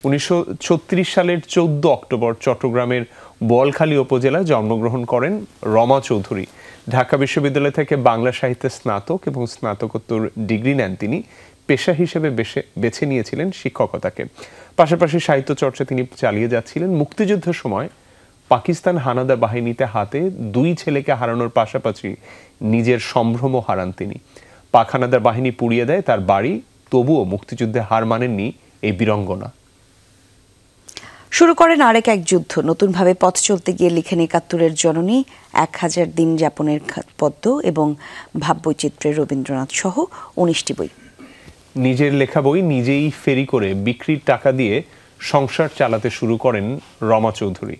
1936 সালের 14 অক্টোবর চট্টগ্রামের বোয়ালখালী উপজেলায় জন্মগ্রহণ করেন রমা চৌধুরী। ঢাকা বিশ্ববিদ্যালয় থেকে বাংলা সাহিত্যে স্নাতক এবং স্নাতকোত্তর ডিগ্রি নেন তিনি। পেশা হিসেবে বেছে নিয়েছিলেন শিক্ষকতাকে। পাশাপাশি সাহিত্য চর্চা তিনি চালিয়ে যাচ্ছিলেন। মুক্তিযুদ্ধের সময় পাকিস্তান হানাদার বাহিনীতে হাতে 2 ছেলেকে হারানোর পাশাপাশি নিজের সম্ভ্রমও হারান তিনি। পাক হানাদার বাহিনী পুড়িয়ে দেয় তার বাড়ি, তবুও মুক্তিযুদ্ধে হার মানেননি এই বীরঙ্গনা। শুরু করেন আরেক এক যুদ্ধ। নতুনভাবে পথ চলতে গিয়ে লিখেন ৭১-এর জননী, ১০০০ দিন যাপনের পদ্য এবং ভাববৈচিত্র্যের রবীন্দ্রনাথ সহ ১৯টি বই। নিজের লেখা বই নিজেই ফেরি করে বিক্রির টাকা দিয়ে সংসার চালাতে শুরু করেন রমা চৌধুরী।